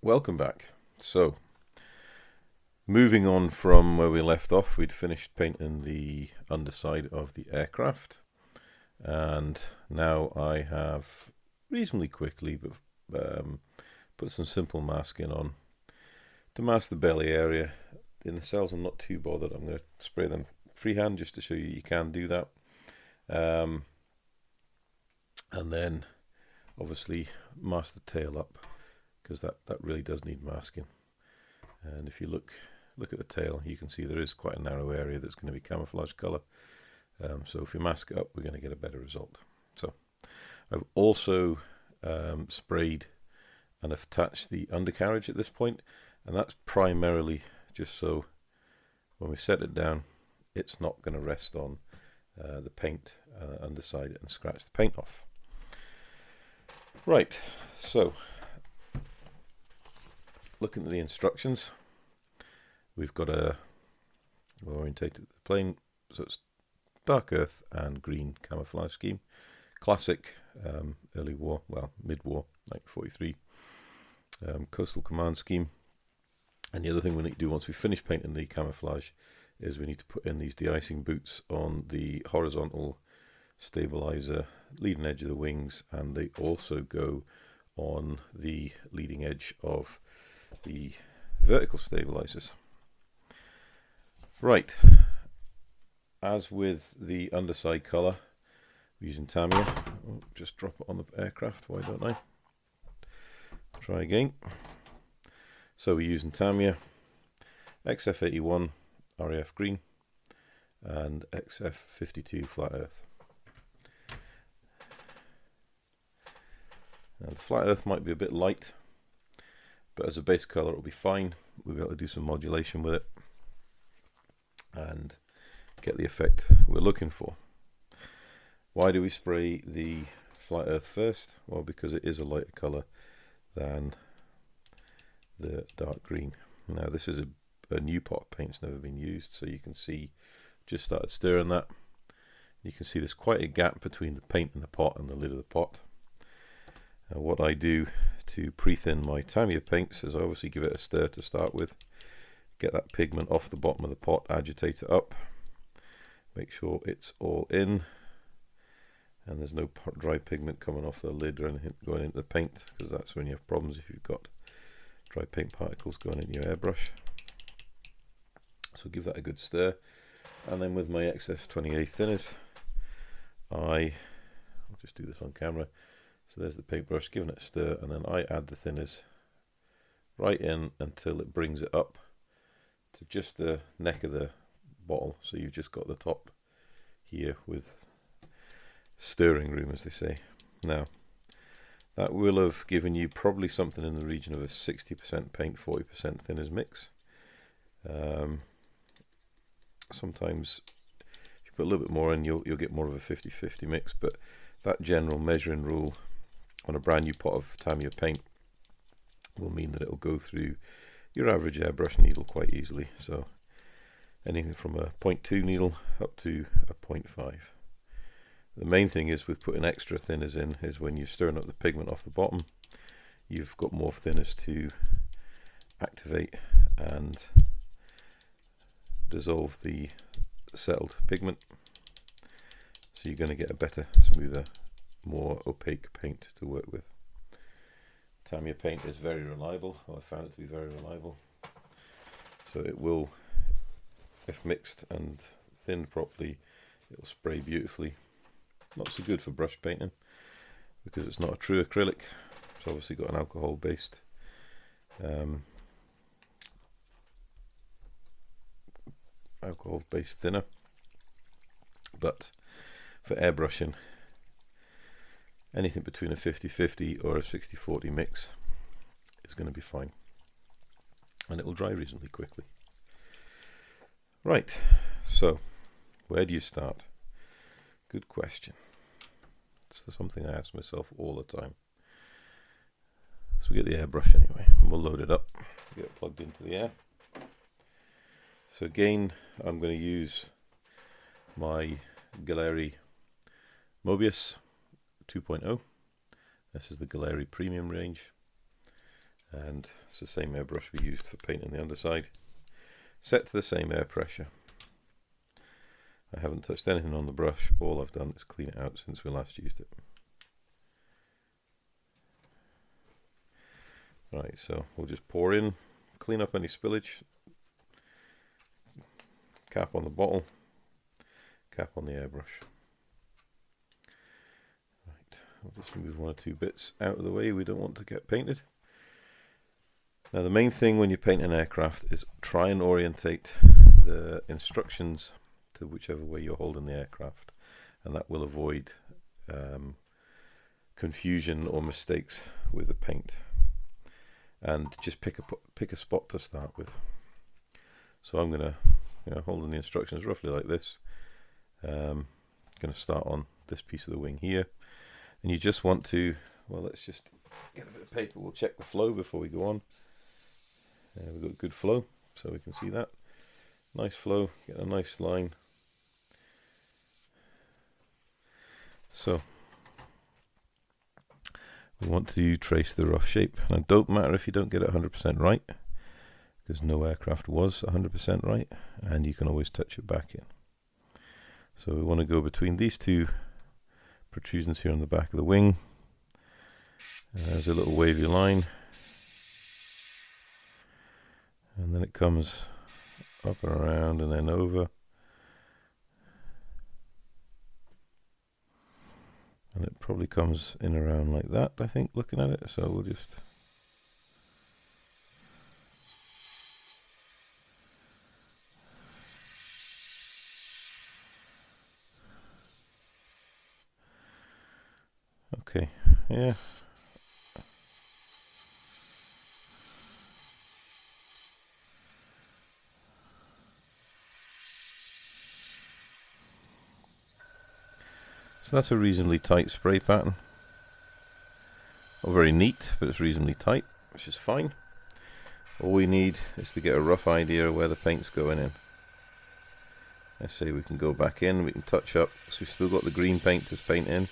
Welcome back. So, moving on from where we left off, we'd finished painting the underside of the aircraft, and now I have reasonably quickly put some simple masking on to mask the belly area. In the cells I'm not too bothered. I'm going to spray them freehand just to show you can do that, and then obviously mask the tail up, because that really does need masking. And if you look at the tail, you can see there is quite a narrow area that's going to be camouflage colour. So if you mask it up, we're going to get a better result. So I've also sprayed and I've attached the undercarriage at this point, and that's primarily just so when we set it down, it's not going to rest on the paint underside and scratch the paint off. Right, so looking at the instructions, we've got a orientated the plane, so it's dark earth and green camouflage scheme, classic early war, well mid-war, 1943 coastal command scheme. And the other thing we need to do once we finish painting the camouflage is we need to put in these de-icing boots on the horizontal stabilizer leading edge of the wings, and they also go on the leading edge of the vertical stabilizers. Right, as with the underside color, we're using Tamiya. Oh, just drop it on the aircraft, why don't I? Try again. So we're using Tamiya, XF81 RAF green and XF52 flat earth. Now the flat earth might be a bit light, but as a base color it'll be fine. We'll be able to do some modulation with it and get the effect we're looking for. Why do we spray the flat earth first? Well, because it is a lighter color than the dark green. Now this is a new pot of paint, it's never been used, so you can see just started stirring that. You can see there's quite a gap between the paint in the pot and the lid of the pot. What I do to pre-thin my Tamiya paints is I obviously give it a stir to start with, get that pigment off the bottom of the pot, agitate it up, make sure it's all in and there's no dry pigment coming off the lid or anything going into the paint, because that's when you have problems if you've got dry paint particles going in your airbrush. So give that a good stir, and then with my XF28 thinners, I'll just do this on camera. So there's the paintbrush, giving it a stir, and then I add the thinners right in until it brings it up to just the neck of the bottle. So you've just got the top here with stirring room, as they say. Now, that will have given you probably something in the region of a 60% paint, 40% thinners mix. Sometimes if you put a little bit more in, you'll get more of a 50-50 mix, but that general measuring rule on a brand new pot of Tamiya paint will mean that it will go through your average airbrush needle quite easily. So anything from a 0.2 needle up to a 0.5. The main thing is with putting extra thinners in is when you're stirring up the pigment off the bottom, you've got more thinners to activate and dissolve the settled pigment, so you're going to get a better, smoother, more opaque paint to work with. Tamiya paint is very reliable. Well, I found it to be very reliable, so it will, if mixed and thinned properly, it'll spray beautifully. Not so good for brush painting because it's not a true acrylic. It's obviously got an alcohol based thinner, but for airbrushing, anything between a 50-50 or a 60-40 mix is going to be fine, and it will dry reasonably quickly. Right, so where do you start? Good question. It's something I ask myself all the time. So we get the airbrush anyway, and we'll load it up, get it plugged into the air. So again, I'm going to use my Gaahleri Mobius 2.0. This is the Gaahleri Premium range. and it's the same airbrush we used for painting the underside, set to the same air pressure. I haven't touched anything on the brush, all I've done is clean it out since we last used it. Right, so we'll just pour in, clean up any spillage, cap on the bottle, cap on the airbrush. Right, I'll just move one or two bits out of the way we don't want to get painted. Now the main thing when you paint an aircraft is try and orientate the instructions to whichever way you're holding the aircraft, and that will avoid confusion or mistakes with the paint. And just pick a spot to start with. So I'm gonna, holding the instructions roughly like this. Gonna start on this piece of the wing here, and you just want to, well, let's just get a bit of paper. We'll check the flow before we go on. We've got good flow, so we can see that. Nice flow, get a nice line. So we want to trace the rough shape. Now it don't matter if you don't get it 100% right, because no aircraft was 100% right, and you can always touch it back in. So we want to go between these two protrusions here on the back of the wing. There's a little wavy line, and then it comes up and around and then over. And it probably comes in around like that, I think, looking at it. So we'll just... Okay, yeah. So that's a reasonably tight spray pattern. Not very neat, but it's reasonably tight, which is fine. All we need is to get a rough idea of where the paint's going in. Let's say we can go back in, we can touch up, so we've still got the green paint to paint in.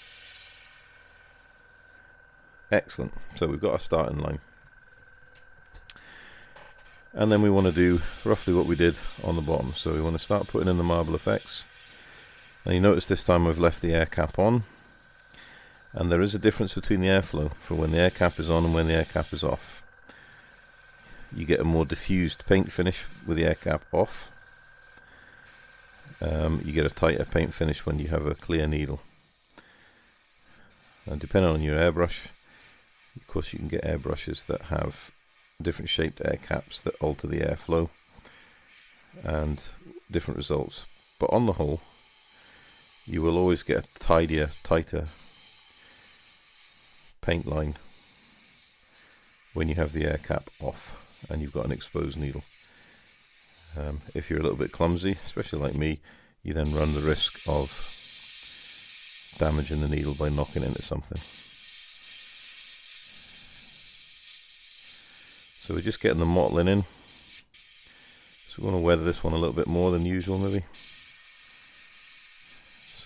Excellent, so we've got our starting line. And then we want to do roughly what we did on the bottom. So we want to start putting in the marble effects. Now you notice this time I've left the air cap on, and there is a difference between the airflow for when the air cap is on and when the air cap is off. You get a more diffused paint finish with the air cap off. You get a tighter paint finish when you have a clear needle. And depending on your airbrush, of course you can get airbrushes that have different shaped air caps that alter the airflow and different results. But on the whole, you will always get a tidier, tighter paint line when you have the air cap off and you've got an exposed needle. If you're a little bit clumsy, especially like me, you then run the risk of damaging the needle by knocking into something. So we're just getting the mottling in. So we want to weather this one a little bit more than usual maybe.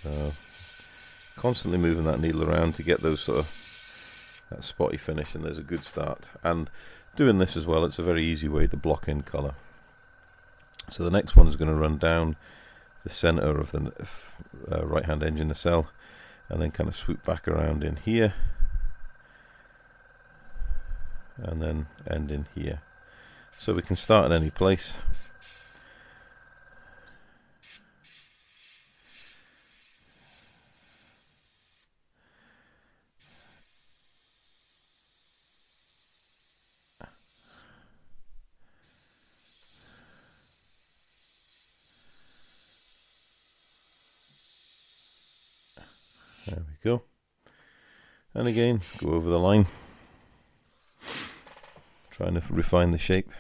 So constantly moving that needle around to get those sort of that spotty finish, and there's a good start. And doing this as well, it's a very easy way to block in colour. So the next one is going to run down the centre of the right hand engine nacelle and then kind of swoop back around in here and then end in here. So we can start at any place. There we go. And again, go over the line, trying to refine the shape.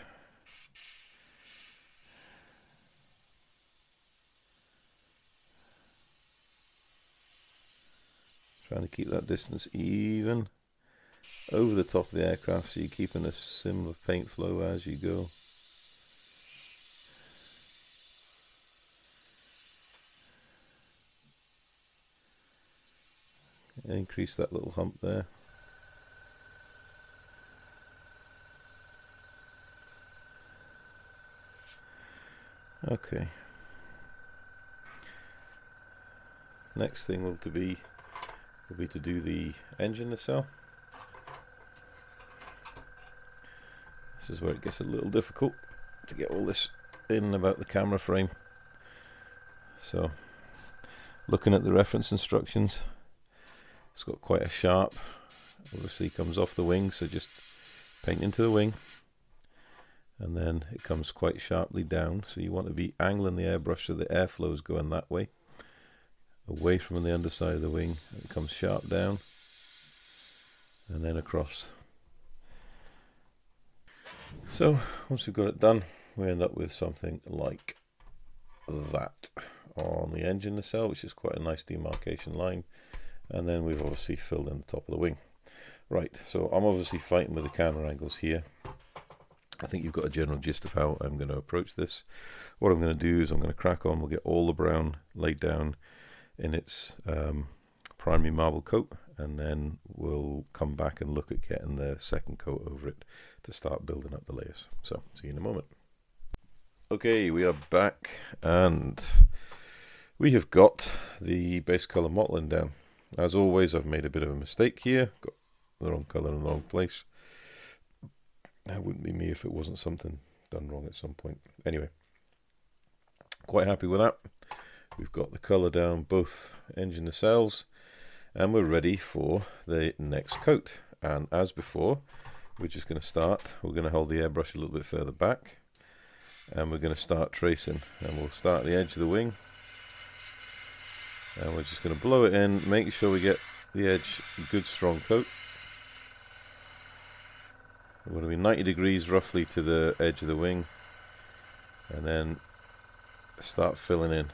Trying to keep that distance even over the top of the aircraft, so you're keeping a similar paint flow as you go. Increase that little hump there. Okay. Next thing will be to do the engine nacelle. This is where it gets a little difficult to get all this in about the camera frame. So, looking at the reference instructions, it's got quite a sharp, obviously comes off the wing, so just paint into the wing, and then it comes quite sharply down, so you want to be angling the airbrush so the airflow is going that way, away from the underside of the wing. It comes sharp down and then across. So once we've got it done, we end up with something like that on the engine nacelle, which is quite a nice demarcation line, and then we've obviously filled in the top of the wing. Right, so I'm obviously fighting with the camera angles here. I think you've got a general gist of how I'm going to approach this. What I'm going to do is I'm going to crack on, we'll get all the brown laid down in its primary marble coat, and then we'll come back and look at getting the second coat over it to start building up the layers. So, see you in a moment. Okay, we are back, and we have got the base color mottling down. As always, I've made a bit of a mistake here, got the wrong color in the wrong place. That wouldn't be me if it wasn't something done wrong at some point. Anyway, quite happy with that. We've got the color down both engine nacelles, and we're ready for the next coat. And as before, we're just going to start. We're going to hold the airbrush a little bit further back, and we're going to start tracing. And we'll start at the edge of the wing, and we're just going to blow it in, making sure we get the edge a good strong coat. We're going to be 90 degrees roughly to the edge of the wing, and then start filling in.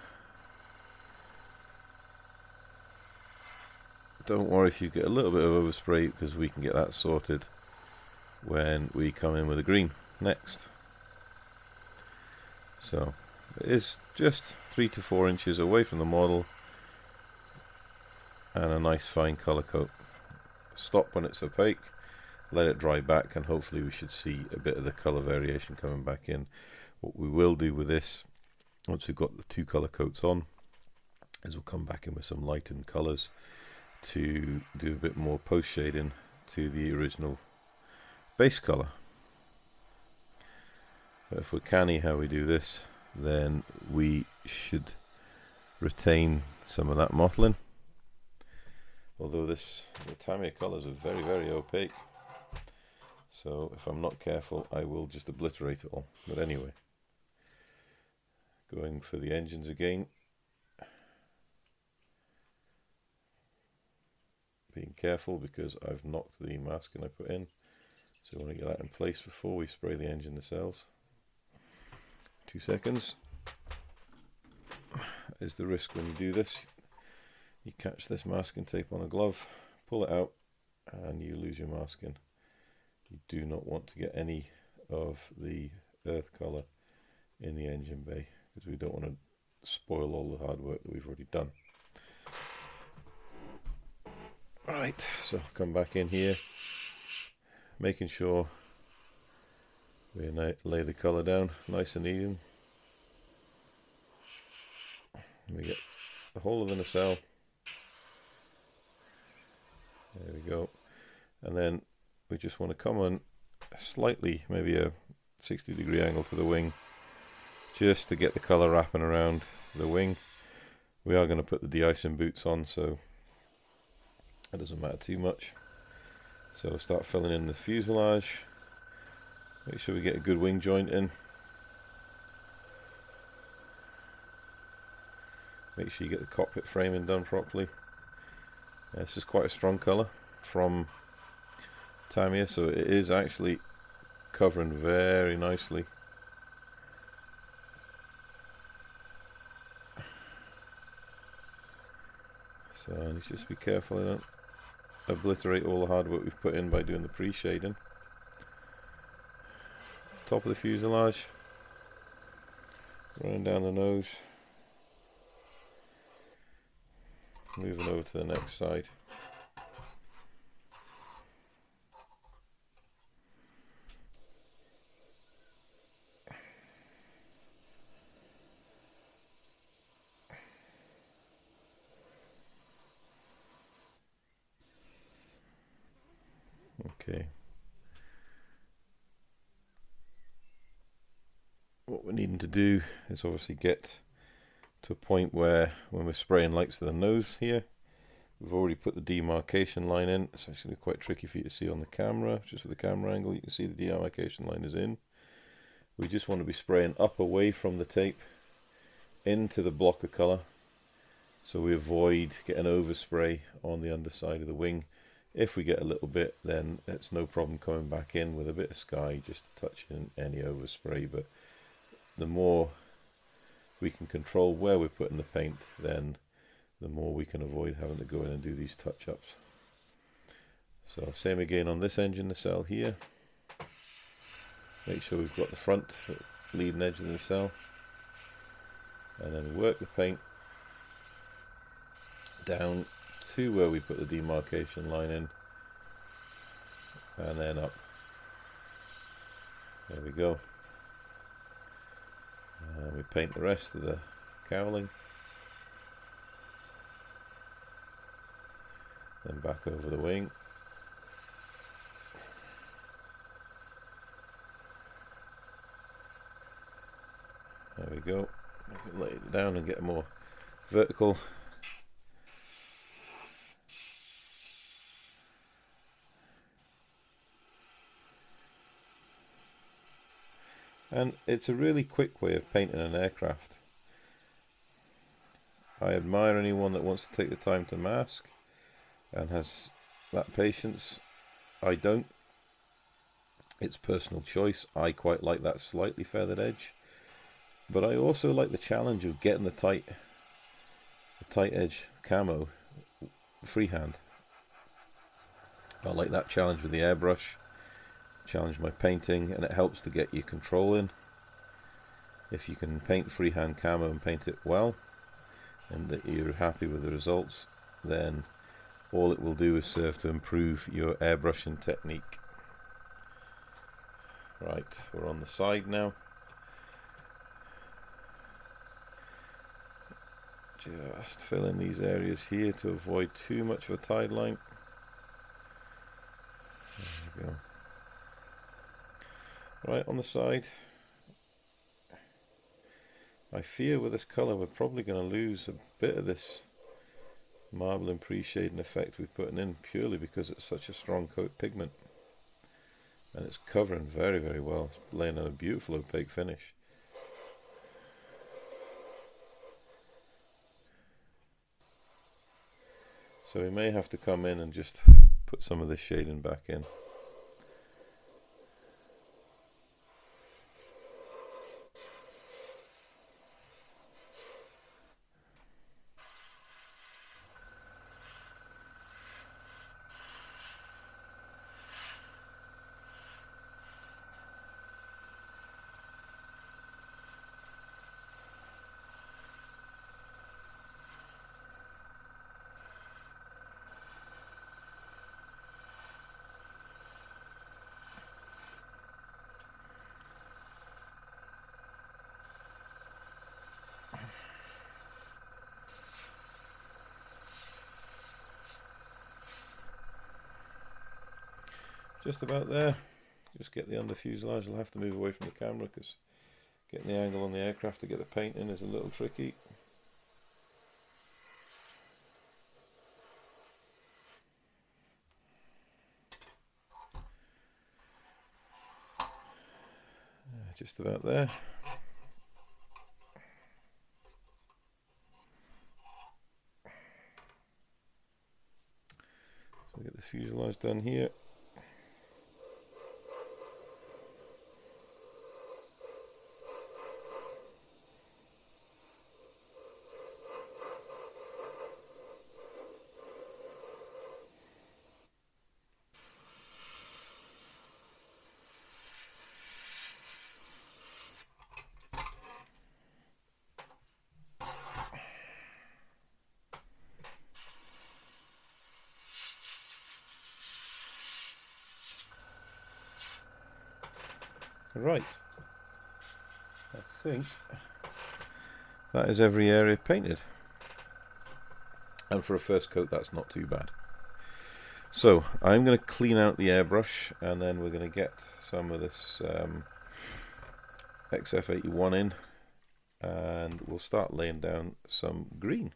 Don't worry if you get a little bit of overspray, because we can get that sorted when we come in with the green next. So it is just 3 to 4 inches away from the model, and a nice fine color coat. Stop when it's opaque, let it dry back, and hopefully we should see a bit of the color variation coming back in. What we will do with this, once we've got the 2 color coats on, is we'll come back in with some lightened colors to do a bit more post shading to the original base color. But if we're canny how we do this, then we should retain some of that mottling. Although the Tamiya colors are very, very opaque, so if I'm not careful, I will just obliterate it all. But anyway, going for the engines again. Being careful because I've knocked the masking I put in, so we want to get that in place before we spray the engine nacelles. 2 seconds is the risk when you do this. You catch this masking tape on a glove, pull it out, and you lose your masking. You do not want to get any of the earth colour in the engine bay, because we don't want to spoil all the hard work that we've already done. Right, so come back in here, making sure we lay the colour down nice and even. We get the whole of the nacelle. There we go. And then we just want to come on slightly, maybe a 60-degree angle to the wing, just to get the colour wrapping around the wing. We are going to put the de-icing boots on, so that doesn't matter too much. So we'll start filling in the fuselage. Make sure we get a good wing joint in. Make sure you get the cockpit framing done properly. This is quite a strong colour from Tamiya, so it is actually covering very nicely. So you just be careful I don't obliterate all the hard work we've put in by doing the pre-shading. Top of the fuselage, running down the nose, moving over to the next side. Okay. What we're needing to do is obviously get to a point where when we're spraying lights to the nose here, we've already put the demarcation line in. It's actually quite tricky for you to see on the camera. Just with the camera angle, you can see the demarcation line is in. We just want to be spraying up away from the tape into the block of colour, so we avoid getting overspray on the underside of the wing. If we get a little bit, then it's no problem coming back in with a bit of sky just to touch in any overspray. But the more we can control where we're putting the paint, then the more we can avoid having to go in and do these touch-ups. So same again on this engine nacelle here. Make sure we've got the front leading edge of the nacelle, and then work the paint down to where we put the demarcation line in, and then up. There we go. And we paint the rest of the cowling, then back over the wing. There we go. I can lay it down and get more vertical. And it's a really quick way of painting an aircraft. I admire anyone that wants to take the time to mask and has that patience. I don't. It's personal choice. I quite like that slightly feathered edge, but I also like the challenge of getting the tight edge camo freehand. I like that challenge with the airbrush. Challenge my painting, and it helps to get your control in. If you can paint freehand camo and paint it well, and that you're happy with the results, then all it will do is serve to improve your airbrushing technique. Right, we're on the side now. Just fill in these areas here to avoid too much of a tide line. There we go. Right, on the side, I fear with this colour we're probably going to lose a bit of this marbling pre-shading effect we're putting in, purely because it's such a strong coat pigment, and it's covering very, very well. It's laying on a beautiful opaque finish. So we may have to come in and just put some of this shading back in. Just about there. Just get the under fuselage. I'll have to move away from the camera because getting the angle on the aircraft to get the paint in is a little tricky. Just about there. So get the fuselage done here. Right, I think that is every area painted, and for a first coat that's not too bad. So I'm going to clean out the airbrush, and then we're going to get some of this XF81 in, and we'll start laying down some green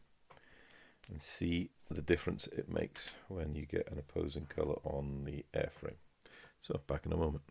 and see the difference it makes when you get an opposing colour on the airframe. So back in a moment.